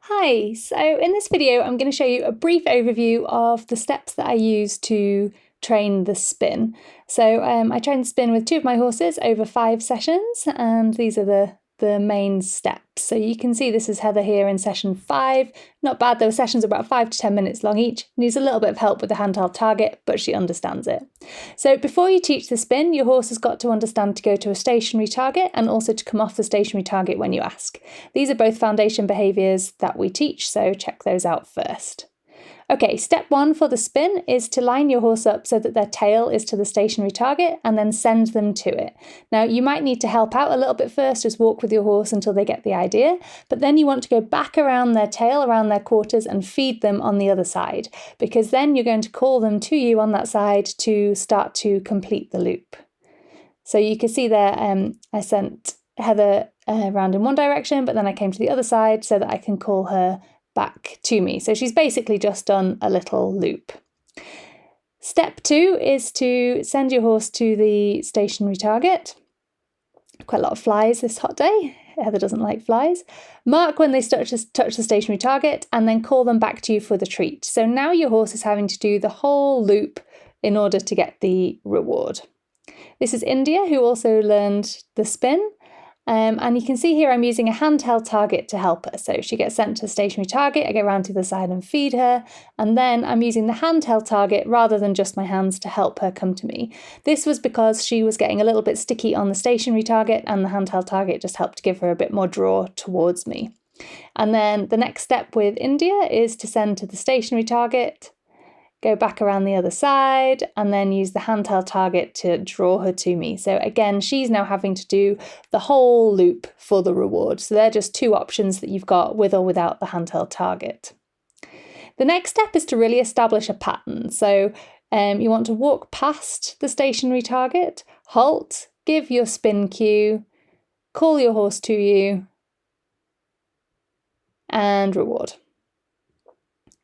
Hi, so in this video I'm going to show you a brief overview of the steps that I use to train the spin. So I trained the spin with two of my horses over 5 sessions, and these are the main steps. So you can see this is Heather here in session 5. Not bad, those sessions are about 5 to 10 minutes long each. Needs a little bit of help with the handheld target, but she understands it. So before you teach the spin, your horse has got to understand to go to a stationary target and also to come off the stationary target when you ask. These are both foundation behaviours that we teach, so check those out first. Okay, step 1 for the spin is to line your horse up so that their tail is to the stationary target and then send them to it. Now, you might need to help out a little bit first, just walk with your horse until they get the idea, but then you want to go back around their tail, around their quarters, and feed them on the other side, because then you're going to call them to you on that side to start to complete the loop. So you can see there, I sent Heather around in one direction, but then I came to the other side so that I can call her back to me. So she's basically just done a little loop. Step 2 is to send your horse to the stationary target. Quite a lot of flies this hot day. Heather doesn't like flies. Mark when they touch the stationary target and then call them back to you for the treat. So now your horse is having to do the whole loop in order to get the reward. This is India, who also learned the spin. And you can see here I'm using a handheld target to help her. So she gets sent to the stationary target, I go around to the side and feed her, and then I'm using the handheld target rather than just my hands to help her come to me. This was because she was getting a little bit sticky on the stationary target, and the handheld target just helped give her a bit more draw towards me. And then the next step with India is to send to the stationary target, go back around the other side, and then use the handheld target to draw her to me. So again, she's now having to do the whole loop for the reward. So they're just 2 options that you've got with or without the handheld target. The next step is to really establish a pattern. So you want to walk past the stationary target, halt, give your spin cue, call your horse to you, and reward.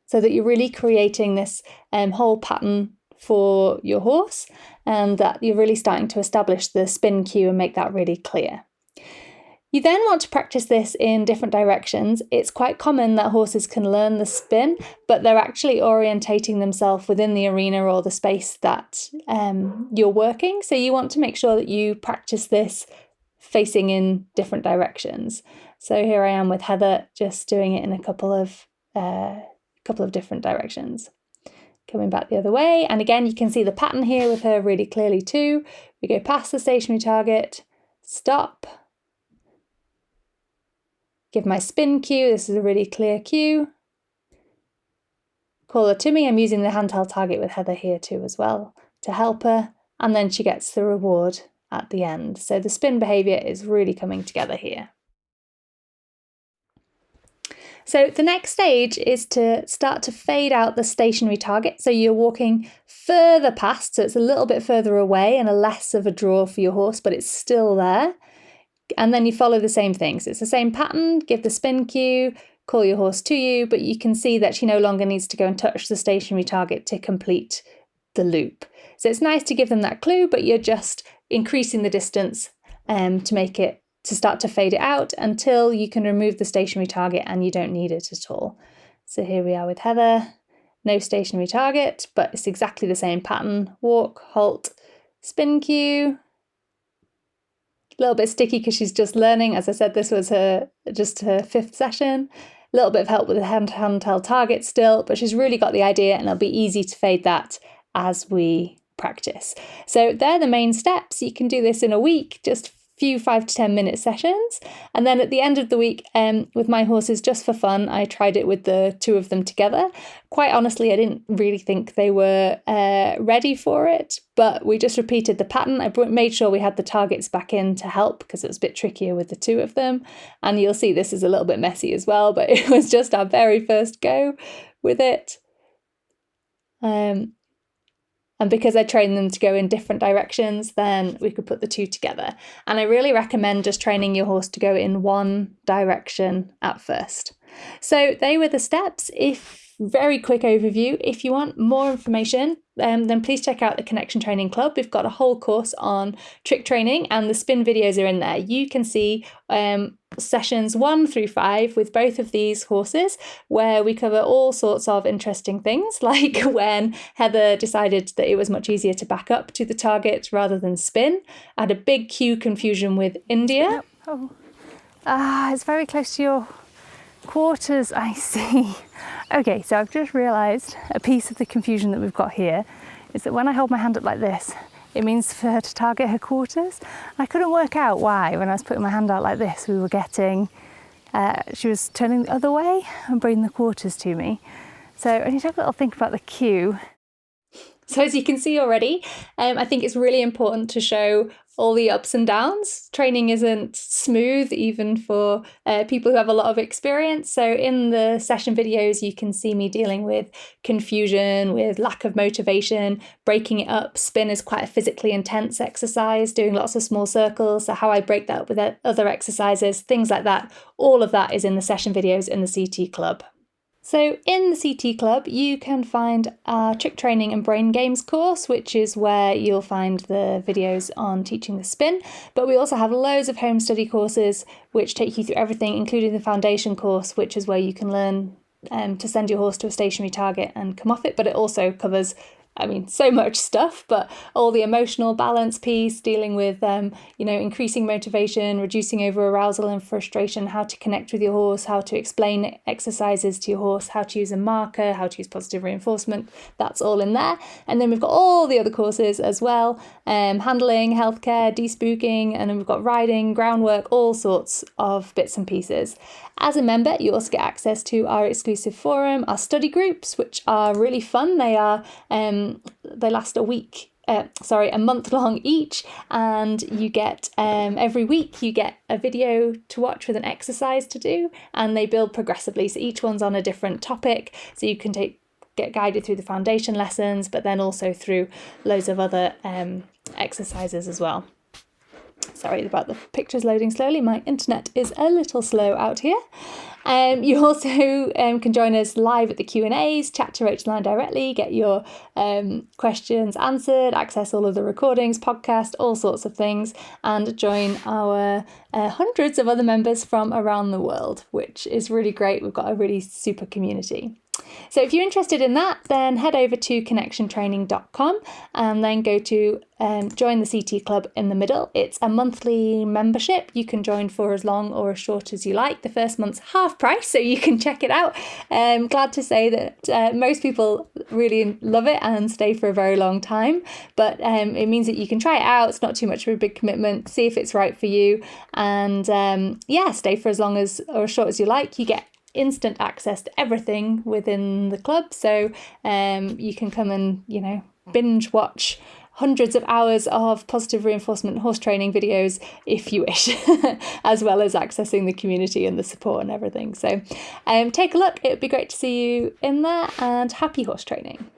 So that you're really creating this whole pattern for your horse, and that you're really starting to establish the spin cue and make that really clear. You then want to practice this in different directions. It's quite common that horses can learn the spin, but they're actually orientating themselves within the arena or the space that you're working. So you want to make sure that you practice this facing in different directions. So here I am with Heather, just doing it in a couple of different directions. Coming back the other way, and again you can see the pattern here with her really clearly too. We go past the stationary target, stop, give my spin cue, this is a really clear cue, call her to me. I'm using the handheld target with Heather here too as well to help her, and then she gets the reward at the end. So the spin behaviour is really coming together here. So the next stage is to start to fade out the stationary target. So you're walking further past, so it's a little bit further away and a less of a draw for your horse, but it's still there. And then you follow the same things. It's the same pattern, give the spin cue, call your horse to you, but you can see that she no longer needs to go and touch the stationary target to complete the loop. So it's nice to give them that clue, but you're just increasing the distance to start to fade it out until you can remove the stationary target and you don't need it at all. So here we are with Heather, no stationary target, but it's exactly the same pattern. Walk, halt, spin cue. A little bit sticky because she's just learning. As I said, this was just her 5th session. A little bit of help with the handheld target still, but she's really got the idea, and it'll be easy to fade that as we practice. So they're the main steps. You can do this in a week, just few 5 to 10 minute sessions, and then at the end of the week with my horses, just for fun, I tried it with the 2 of them together. Quite honestly, I didn't really think they were ready for it, but we just repeated the pattern. I made sure we had the targets back in to help because it was a bit trickier with the 2 of them, and you'll see this is a little bit messy as well, but it was just our very first go with it. And because I trained them to go in different directions, then we could put the 2 together. And I really recommend just training your horse to go in one direction at first. So they were the steps. Very quick overview. If you want more information, then please check out the Connection Training Club. We've got a whole course on trick training, and the spin videos are in there. You can see sessions 1 through 5 with both of these horses, where we cover all sorts of interesting things, like when Heather decided that it was much easier to back up to the target rather than spin. I had a big cue confusion with India. Oh. It's very close to your quarters, I see. Okay, so I've just realised a piece of the confusion that we've got here is that when I hold my hand up like this, it means for her to target her quarters. I couldn't work out why, when I was putting my hand out like this, we were getting, she was turning the other way and bringing the quarters to me. So I need to have a little think about the cue. So as you can see already, I think it's really important to show all the ups and downs. Training isn't smooth, even for people who have a lot of experience. So in the session videos, you can see me dealing with confusion, with lack of motivation, breaking it up. Spin is quite a physically intense exercise, doing lots of small circles. So how I break that up with other exercises, things like that. All of that is in the session videos in the CT Club. So in the CT Club, you can find our trick training and brain games course, which is where you'll find the videos on teaching the spin. But we also have loads of home study courses which take you through everything, including the foundation course, which is where you can learn to send your horse to a stationary target and come off it. But it also covers so much stuff, but all the emotional balance piece, dealing with, increasing motivation, reducing over arousal and frustration, how to connect with your horse, how to explain exercises to your horse, how to use a marker, how to use positive reinforcement. That's all in there. And then we've got all the other courses as well, handling, healthcare, despooking, and then we've got riding, groundwork, all sorts of bits and pieces. As a member, you also get access to our exclusive forum, our study groups, which are really fun. They last a month long each, and you get every week you get a video to watch with an exercise to do, and they build progressively. So each one's on a different topic, so you can get guided through the foundation lessons, but then also through loads of other exercises as well. Sorry about the pictures loading slowly. My internet is a little slow out here. You also can join us live at the Q&As, chat to Rachel and I directly, get your questions answered, access all of the recordings, podcast, all sorts of things, and join our hundreds of other members from around the world, which is really great. We've got a really super community. So if you're interested in that, then head over to connectiontraining.com and then go to join the CT Club in the middle. It's a monthly membership. You can join for as long or as short as you like. The first month's half price, so you can check it out. Glad to say that most people really love it and stay for a very long time, but it means that you can try it out. It's not too much of a big commitment. See if it's right for you, and stay for as long as or as short as you like. You get instant access to everything within the club, so you can come and binge watch hundreds of hours of positive reinforcement horse training videos if you wish, as well as accessing the community and the support and everything. So take a look. It would be great to see you in there, and happy horse training.